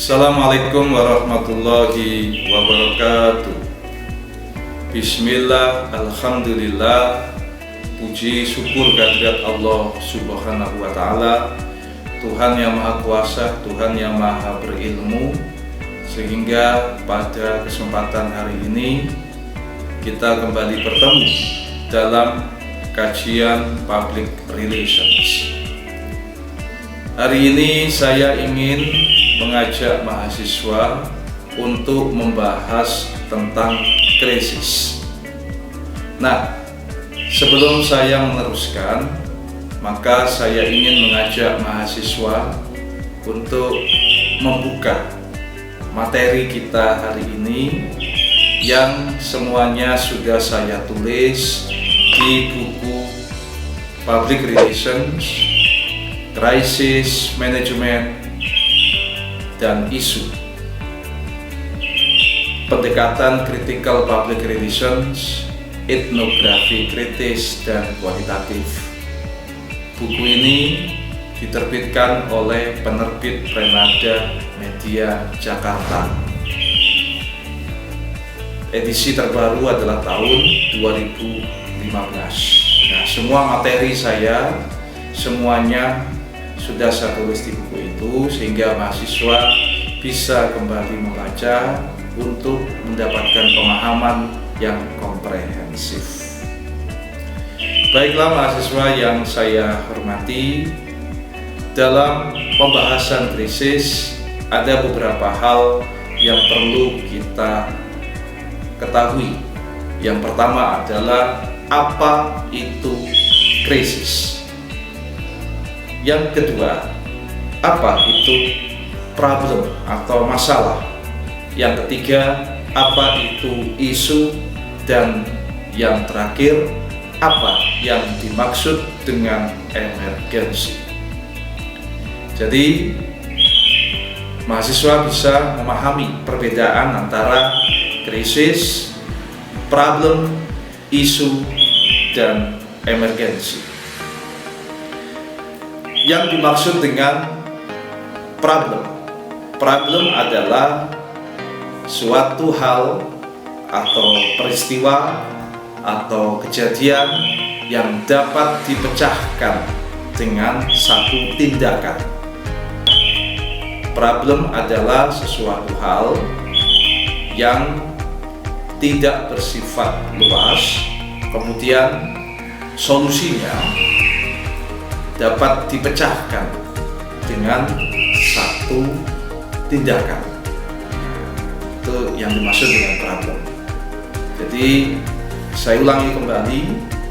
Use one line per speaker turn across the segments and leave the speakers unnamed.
Assalamualaikum warahmatullahi wabarakatuh. Bismillah, alhamdulillah, puji syukur kehadirat Allah subhanahu wa ta'ala, Tuhan yang maha kuasa, Tuhan yang maha berilmu, sehingga pada kesempatan hari ini kita kembali bertemu dalam kajian Public Relations. Hari ini saya ingin mengajak mahasiswa untuk membahas tentang krisis. Nah, sebelum saya meneruskan, maka saya ingin mengajak mahasiswa untuk membuka materi kita hari ini yang semuanya sudah saya tulis di buku Public Relations, Crisis Management, dan Isu. Pendekatan Critical Public Relations, Etnografi Kritis dan Kualitatif. Buku ini diterbitkan oleh penerbit Prenada Media Jakarta. Edisi terbaru adalah tahun 2015. Nah, semua materi saya semuanya sudah saya tulis di buku itu, sehingga mahasiswa bisa kembali membaca untuk mendapatkan pemahaman yang komprehensif. Baiklah mahasiswa yang saya hormati, dalam pembahasan krisis ada beberapa hal yang perlu kita ketahui. Yang pertama adalah apa itu krisis. Yang kedua, apa itu problem atau masalah. Yang ketiga, apa itu isu. Dan yang terakhir, apa yang dimaksud dengan emergensi. Jadi, mahasiswa bisa memahami perbedaan antara krisis, problem, isu, dan emergensi. Yang dimaksud dengan problem adalah suatu hal atau peristiwa atau kejadian yang dapat dipecahkan dengan satu tindakan. Problem adalah sesuatu hal yang tidak bersifat luas, kemudian solusinya dapat dipecahkan dengan satu tindakan. Itu yang dimaksud dengan problem. Jadi saya ulangi kembali,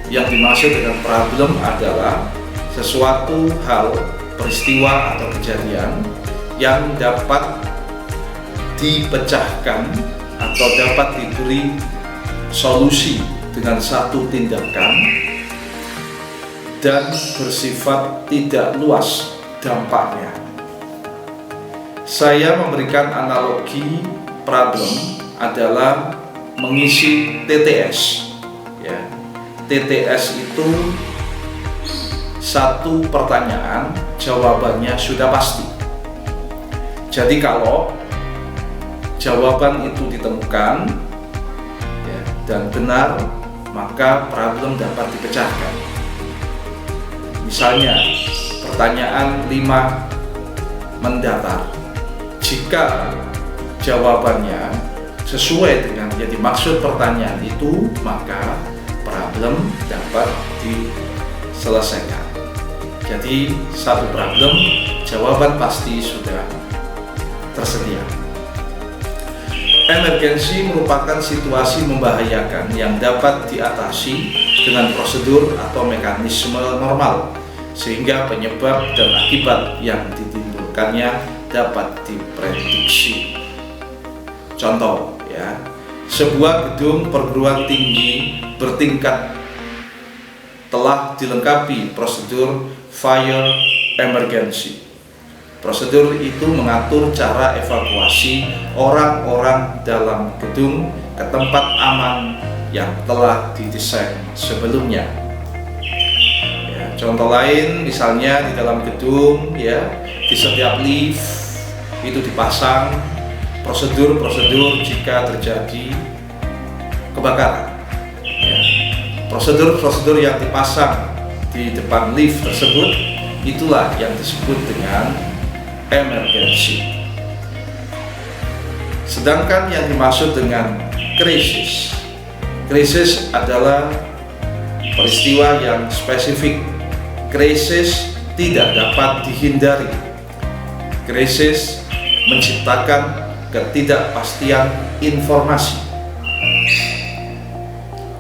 yang dimaksud dengan problem adalah sesuatu hal, peristiwa atau kejadian yang dapat dipecahkan atau dapat diberi solusi dengan satu tindakan dan bersifat tidak luas dampaknya. Saya memberikan analogi problem adalah mengisi TTS. Ya. TTS itu satu pertanyaan, jawabannya sudah pasti. Jadi kalau jawaban itu ditemukan ya, dan benar, maka problem dapat dipecahkan. Misalnya, pertanyaan 5 mendatar. Jika jawabannya sesuai dengan yang dimaksud pertanyaan itu, maka problem dapat diselesaikan. Jadi, satu problem, jawaban pasti sudah tersedia. Emergensi merupakan situasi membahayakan yang dapat diatasi dengan prosedur atau mekanisme normal, sehingga penyebab dan akibat yang ditimbulkannya dapat diprediksi. Contoh ya, sebuah gedung perguruan tinggi bertingkat telah dilengkapi prosedur fire emergency. Prosedur itu mengatur cara evakuasi orang-orang dalam gedung ke tempat aman yang telah didesain sebelumnya. Ya, contoh lain misalnya di dalam gedung ya, di setiap lift itu dipasang prosedur-prosedur jika terjadi kebakaran. Ya. Prosedur-prosedur yang dipasang di depan lift tersebut itulah yang disebut dengan emergency. Sedangkan yang dimaksud dengan krisis adalah peristiwa yang spesifik. Krisis tidak dapat dihindari. Krisis menciptakan ketidakpastian informasi.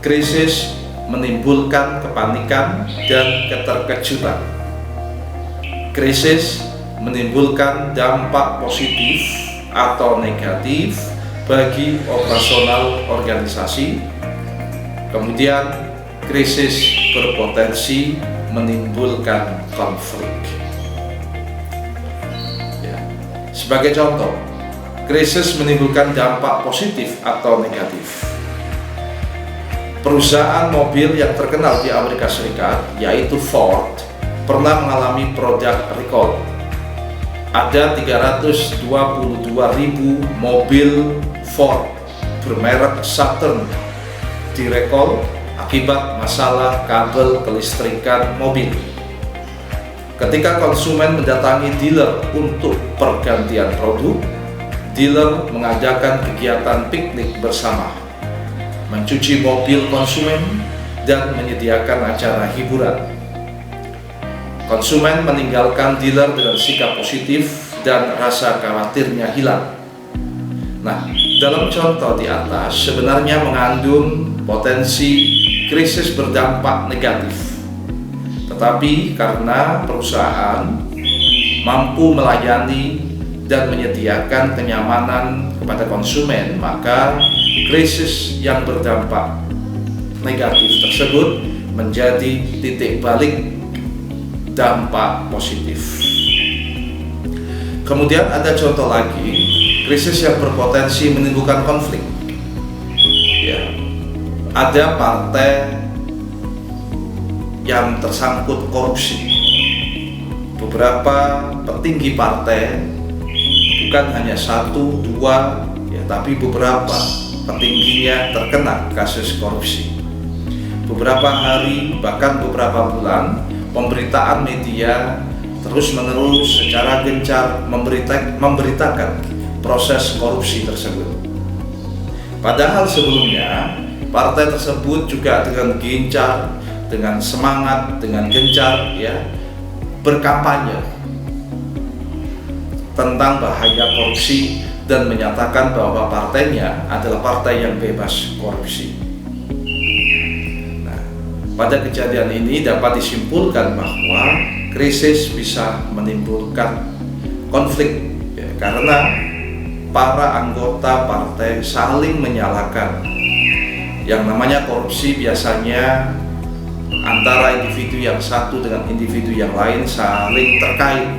Krisis menimbulkan kepanikan dan keterkejutan. Krisis menimbulkan dampak positif atau negatif bagi operasional organisasi. Kemudian krisis berpotensi menimbulkan konflik. Ya. Sebagai contoh, krisis menimbulkan dampak positif atau negatif. Perusahaan mobil yang terkenal di Amerika Serikat, yaitu Ford, pernah mengalami produk recall. Ada 322.000 mobil Ford bermerek Saturn direkall akibat masalah kabel kelistrikan mobil. Ketika konsumen mendatangi dealer untuk pergantian produk, dealer mengadakan kegiatan piknik bersama, mencuci mobil konsumen, dan menyediakan acara hiburan. Konsumen meninggalkan dealer dengan sikap positif dan rasa khawatirnya hilang. Nah, dalam contoh di atas sebenarnya mengandung potensi krisis berdampak negatif. Tetapi karena perusahaan mampu melayani dan menyediakan kenyamanan kepada konsumen, maka krisis yang berdampak negatif tersebut menjadi titik balik dampak positif. Kemudian ada contoh lagi, krisis yang berpotensi menimbulkan konflik. Ya, ada partai yang tersangkut korupsi. Beberapa petinggi partai, bukan hanya satu, dua, ya, tapi beberapa petingginya terkena kasus korupsi. Beberapa hari, bahkan beberapa bulan, pemberitaan media terus-menerus secara gencar memberitakan proses korupsi tersebut. Padahal sebelumnya, partai tersebut juga dengan gencar, dengan semangat, dengan gencar, ya, berkampanye tentang bahaya korupsi dan menyatakan bahwa partainya adalah partai yang bebas korupsi. Pada kejadian ini dapat disimpulkan bahwa krisis bisa menimbulkan konflik, ya, karena para anggota partai saling menyalahkan. Yang namanya korupsi biasanya antara individu yang satu dengan individu yang lain saling terkait,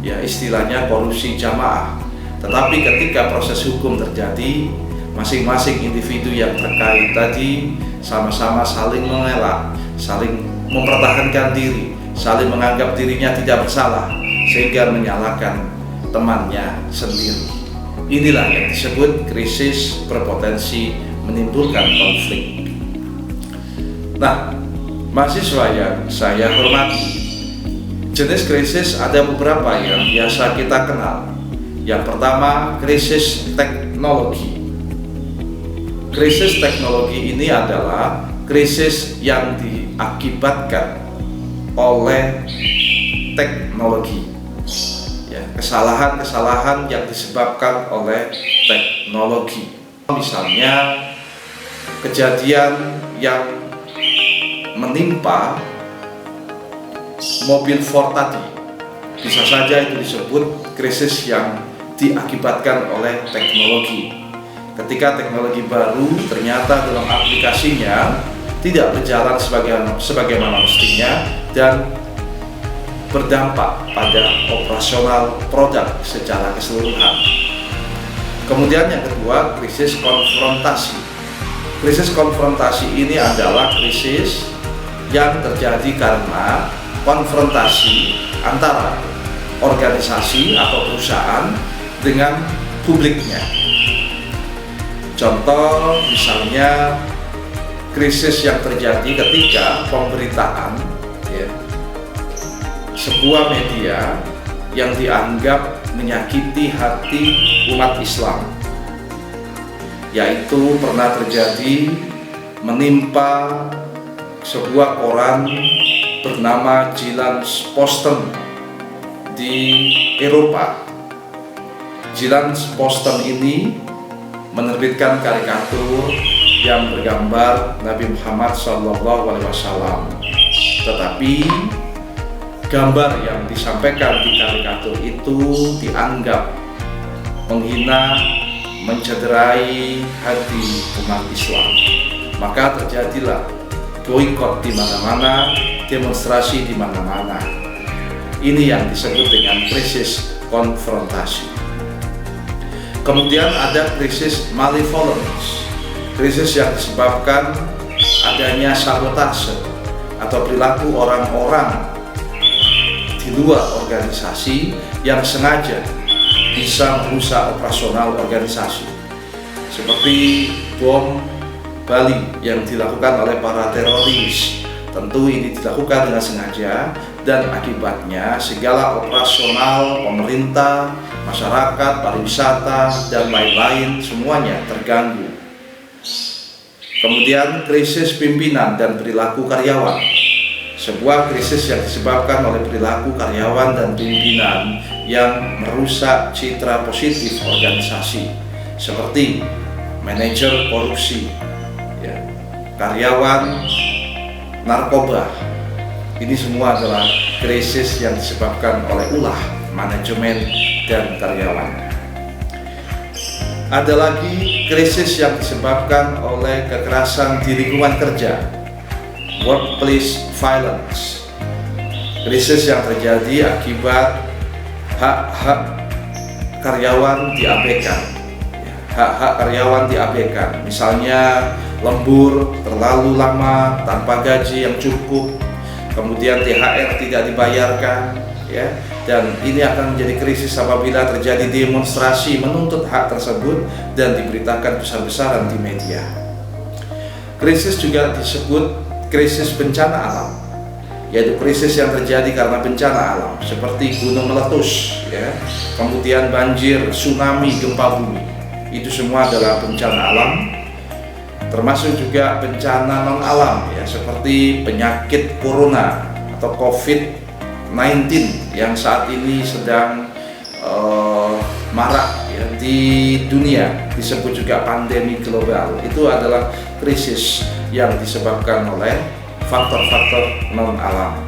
ya, istilahnya korupsi jamaah. Tetapi ketika proses hukum terjadi, masing-masing individu yang terkait tadi sama-sama saling mengelak, saling mempertahankan diri, saling menganggap dirinya tidak bersalah, sehingga menyalahkan temannya sendiri. Inilah yang disebut krisis berpotensi menimbulkan konflik. Nah, mahasiswa yang saya hormati, jenis krisis ada beberapa yang biasa kita kenal. Yang pertama, krisis teknologi. Krisis teknologi ini adalah krisis yang diakibatkan oleh teknologi, ya, kesalahan-kesalahan yang disebabkan oleh teknologi. Misalnya kejadian yang menimpa mobil Ford tadi, bisa saja itu disebut krisis yang diakibatkan oleh teknologi. Ketika teknologi baru ternyata dalam aplikasinya tidak berjalan sebagaimana mestinya dan berdampak pada operasional produk secara keseluruhan. Kemudian yang kedua, krisis konfrontasi. Krisis konfrontasi ini adalah krisis yang terjadi karena konfrontasi antara organisasi atau perusahaan dengan publiknya. Contoh misalnya krisis yang terjadi ketika pemberitaan ya, sebuah media yang dianggap menyakiti hati umat Islam, yaitu pernah terjadi menimpa sebuah koran bernama Jyllands-Posten di Eropa. Jyllands-Posten ini menerbitkan karikatur yang bergambar Nabi Muhammad SAW. Tetapi gambar yang disampaikan di karikatur itu dianggap menghina, mencederai hati umat Islam. Maka terjadilah boikot di mana-mana, demonstrasi di mana-mana. Ini yang disebut dengan krisis konfrontasi. Kemudian ada krisis malevolence, krisis yang disebabkan adanya sabotase atau perilaku orang-orang di luar organisasi yang sengaja bisa merusak operasional organisasi, seperti bom Bali yang dilakukan oleh para teroris. Tentu ini dilakukan dengan sengaja dan akibatnya segala operasional pemerintah, masyarakat, pariwisata, dan lain-lain semuanya terganggu. Kemudian krisis pimpinan dan perilaku karyawan, sebuah krisis yang disebabkan oleh perilaku karyawan dan pimpinan yang merusak citra positif organisasi, seperti manajer korupsi, ya, karyawan narkoba. Ini semua adalah krisis yang disebabkan oleh ulah manajemen dan karyawan. Ada lagi krisis yang disebabkan oleh kekerasan di lingkungan kerja, workplace violence. Krisis yang terjadi akibat hak-hak karyawan diabaikan. Hak-hak karyawan diabaikan, misalnya lembur terlalu lama tanpa gaji yang cukup, kemudian THR tidak dibayarkan, ya. Dan ini akan menjadi krisis apabila terjadi demonstrasi menuntut hak tersebut dan diberitakan besar-besaran di media. Krisis juga disebut krisis bencana alam, yaitu krisis yang terjadi karena bencana alam seperti gunung meletus, ya, kemudian banjir, tsunami, gempa bumi. Itu semua adalah bencana alam, termasuk juga bencana non alam, ya, seperti penyakit corona atau COVID-19 yang saat ini sedang marak, ya, di dunia, disebut juga pandemi global. Itu adalah krisis yang disebabkan oleh faktor-faktor non alam.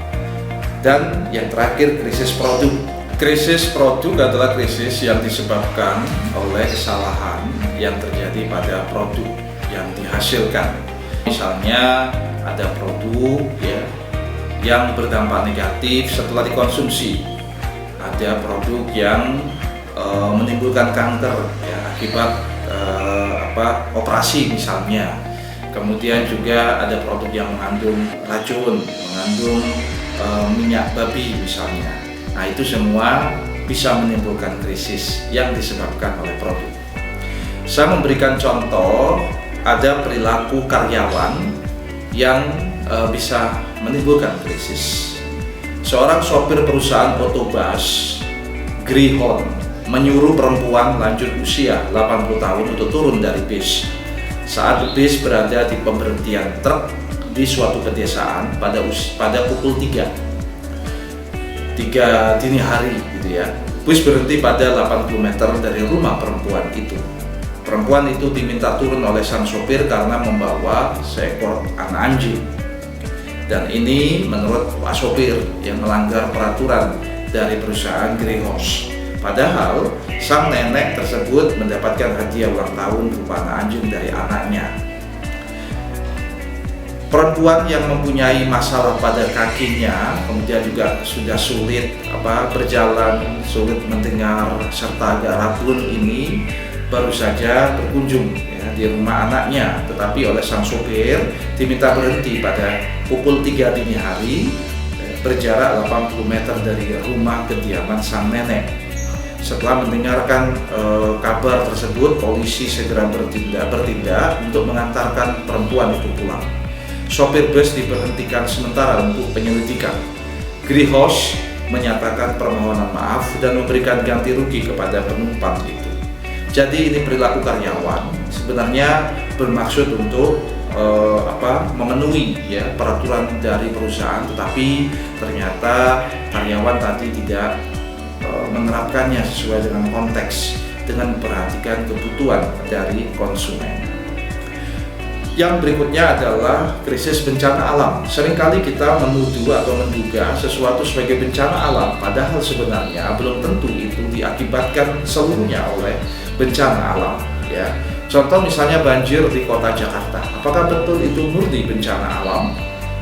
Dan yang terakhir, krisis produk. Krisis produk adalah krisis yang disebabkan oleh kesalahan yang terjadi pada produk yang dihasilkan. Misalnya ada produk, ya, yang berdampak negatif setelah dikonsumsi. Ada produk yang menimbulkan kanker, ya, akibat operasi misalnya. Kemudian juga ada produk yang mengandung racun, mengandung minyak babi misalnya. Nah, itu semua bisa menimbulkan krisis yang disebabkan oleh produk. Saya memberikan contoh, ada perilaku karyawan yang bisa menimbulkan krisis. Seorang sopir perusahaan otobus Greyhound menyuruh perempuan lanjut usia 80 tahun untuk turun dari bis saat bis berada di pemberhentian truk di suatu pedesaan pada pukul 3 dini hari, gitu ya. Bus berhenti pada 80 meter dari rumah perempuan itu. Perempuan itu diminta turun oleh sang sopir karena membawa seekor anak anjing. Dan ini menurut Pak Sopir yang melanggar peraturan dari perusahaan Greyhound. Padahal sang nenek tersebut mendapatkan hadiah ulang tahun berupa anak anjing dari anaknya. Perempuan yang mempunyai masalah pada kakinya, kemudian juga sudah sulit berjalan, sulit mendengar, serta agak rabun ini baru saja berkunjung, ya, di rumah anaknya, tetapi oleh sang sopir diminta berhenti pada pukul 3 dini hari berjarak 80 meter dari rumah kediaman sang nenek. Setelah mendengarkan kabar tersebut, polisi segera bertindak untuk mengantarkan perempuan itu pulang. Sopir bus diberhentikan sementara untuk penyelidikan. Greyhouse menyatakan permohonan maaf dan memberikan ganti rugi kepada penumpang itu. Jadi ini perilaku karyawan sebenarnya bermaksud untuk memenuhi peraturan dari perusahaan, tetapi ternyata karyawan tadi tidak menerapkannya sesuai dengan konteks dengan memperhatikan kebutuhan dari konsumen. Yang berikutnya adalah krisis bencana alam. Seringkali kita menuduh atau menduga sesuatu sebagai bencana alam, padahal sebenarnya belum tentu itu diakibatkan seluruhnya oleh bencana alam. Ya, contoh misalnya banjir di kota Jakarta. Apakah betul itu murni bencana alam?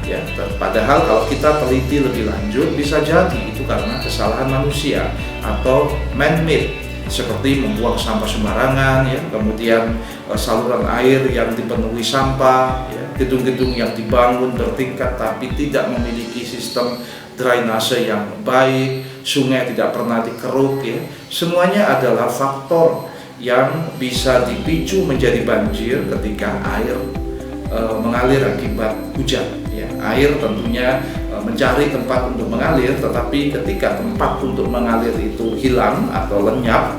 Ya, padahal kalau kita teliti lebih lanjut, bisa jadi itu karena kesalahan manusia atau man-made, seperti membuang sampah sembarangan, kemudian saluran air yang dipenuhi sampah, gedung-gedung yang dibangun bertingkat tapi tidak memiliki sistem drainase yang baik, sungai tidak pernah dikeruk, semuanya adalah faktor yang bisa dipicu menjadi banjir ketika air mengalir akibat hujan. Air tentunya mencari tempat untuk mengalir, tetapi ketika tempat untuk mengalir itu hilang atau lenyap,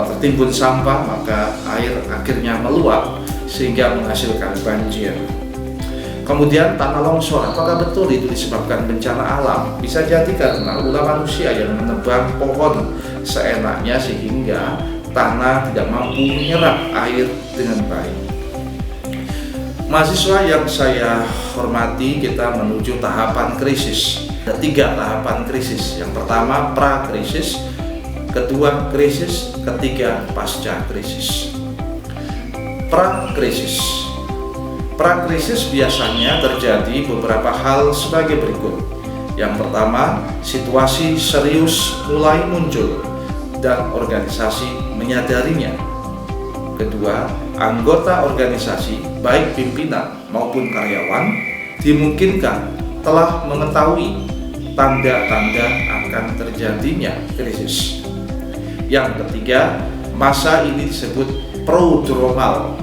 tertimbun sampah, maka air akhirnya meluap sehingga menghasilkan banjir. Kemudian tanah longsor, apakah betul itu disebabkan bencana alam? Bisa jadi karena ulah manusia yang menebang pohon seenaknya sehingga tanah tidak mampu menyerap air dengan baik. Mahasiswa yang saya hormati, kita menuju tahapan krisis. Ada 3 tahapan krisis. Yang pertama pra-krisis, kedua krisis, ketiga pasca krisis. Pra-krisis. Pra-krisis biasanya terjadi beberapa hal sebagai berikut. Yang pertama, situasi serius mulai muncul dan organisasi menyadarinya. Kedua, anggota organisasi, baik pimpinan maupun karyawan, dimungkinkan telah mengetahui tanda-tanda akan terjadinya krisis. Yang ketiga, masa ini disebut prodromal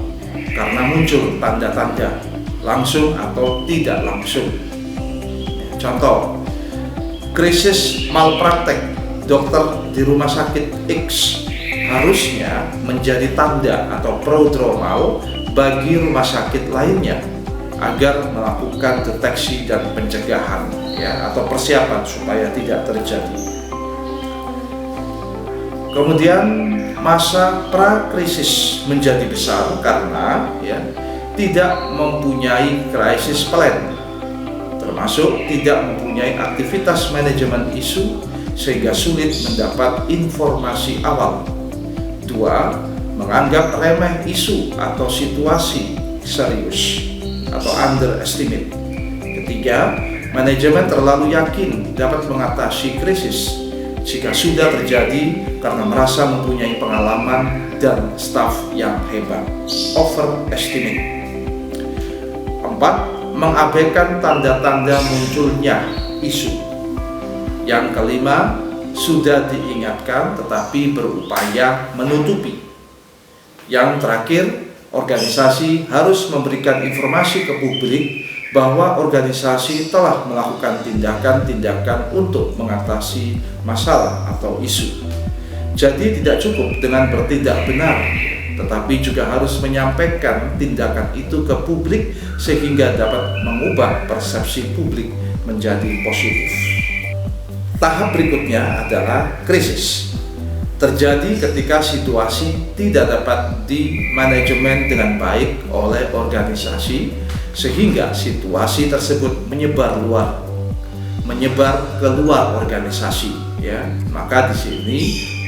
karena muncul tanda-tanda langsung atau tidak langsung. Contoh, krisis malpraktek dokter di rumah sakit X harusnya menjadi tanda atau prodromal bagi rumah sakit lainnya agar melakukan deteksi dan pencegahan atau persiapan supaya tidak terjadi. Kemudian masa pra-krisis menjadi besar karena tidak mempunyai krisis plan, termasuk tidak mempunyai aktivitas manajemen isu sehingga sulit mendapat informasi awal. 2. Menganggap remeh isu atau situasi serius atau underestimate. Ketiga, manajemen terlalu yakin dapat mengatasi krisis jika sudah terjadi karena merasa mempunyai pengalaman dan staf yang hebat. Overestimate. 4. Mengabaikan tanda-tanda munculnya isu. Yang kelima, sudah diingatkan tetapi berupaya menutupi. Yang terakhir, organisasi harus memberikan informasi ke publik bahwa organisasi telah melakukan tindakan-tindakan untuk mengatasi masalah atau isu. Jadi tidak cukup dengan bertindak benar, tetapi juga harus menyampaikan tindakan itu ke publik sehingga dapat mengubah persepsi publik menjadi positif. Tahap berikutnya adalah krisis. Terjadi ketika situasi tidak dapat dimanajemen dengan baik oleh organisasi sehingga situasi tersebut menyebar ke luar organisasi, Maka di sini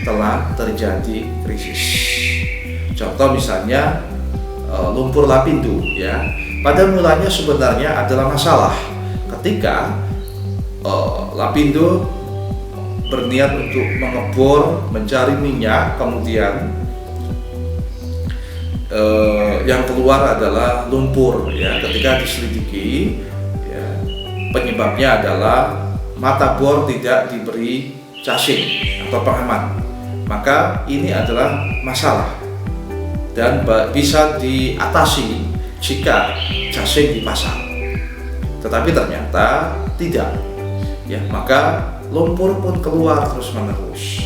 telah terjadi krisis. Contoh misalnya lumpur Lapindo, Pada mulanya sebenarnya adalah masalah ketika Lapindo berniat untuk mengebor, mencari minyak, kemudian yang keluar adalah lumpur. Ketika diselidiki, penyebabnya adalah mata bor tidak diberi casing atau pengaman, maka ini adalah masalah dan bisa diatasi jika casing dipasang. Tetapi ternyata tidak, ya, maka lumpur pun keluar terus-menerus.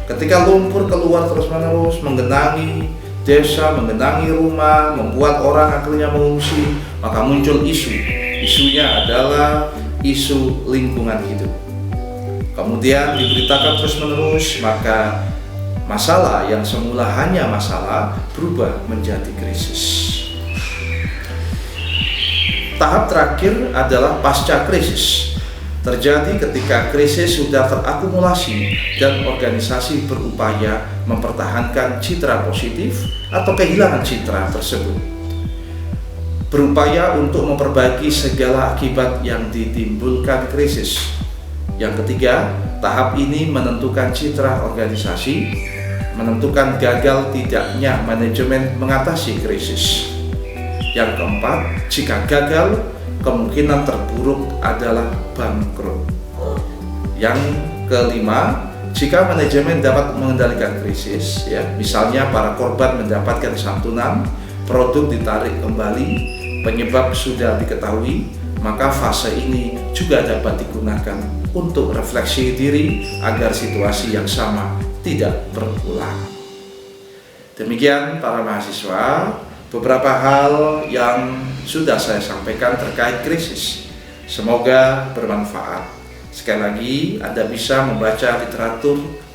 Ketika lumpur keluar terus-menerus menggenangi desa, menggenangi rumah, membuat orang akhirnya mengungsi, maka muncul isunya adalah isu lingkungan hidup. Kemudian diberitakan terus-menerus, maka masalah yang semula hanya masalah berubah menjadi krisis. Tahap terakhir adalah pasca krisis. Terjadi ketika krisis sudah terakumulasi dan organisasi berupaya mempertahankan citra positif atau kehilangan citra tersebut, berupaya untuk memperbaiki segala akibat yang ditimbulkan krisis. Yang ketiga, tahap ini menentukan citra organisasi, menentukan gagal tidaknya manajemen mengatasi krisis. Yang keempat, jika gagal, kemungkinan terburuk adalah bangkrut. Yang kelima, jika manajemen dapat mengendalikan krisis, ya, misalnya para korban mendapatkan santunan, produk ditarik kembali, penyebab sudah diketahui, maka fase ini juga dapat digunakan untuk refleksi diri agar situasi yang sama tidak berulang. Demikian para mahasiswa, beberapa hal yang sudah saya sampaikan terkait krisis. Semoga bermanfaat. Sekali lagi, Anda bisa membaca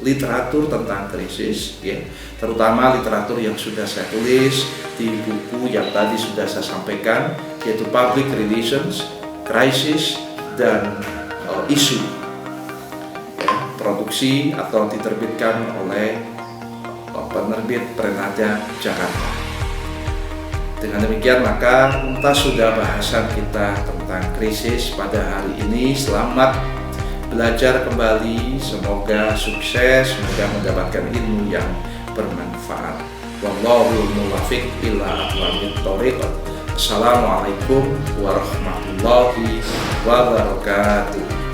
literatur tentang krisis, ya, terutama literatur yang sudah saya tulis di buku yang tadi sudah saya sampaikan, yaitu Public Relations, Crisis, dan Isu, ya, produksi atau diterbitkan oleh penerbit Prenada Jakarta. Dengan demikian maka tuntas sudah bahasan kita tentang krisis pada hari ini. Selamat belajar kembali, semoga sukses, semoga mendapatkan ilmu yang bermanfaat. Wallahul muwaffiq ila aqwamit thoriq. Assalamualaikum warahmatullahi wabarakatuh.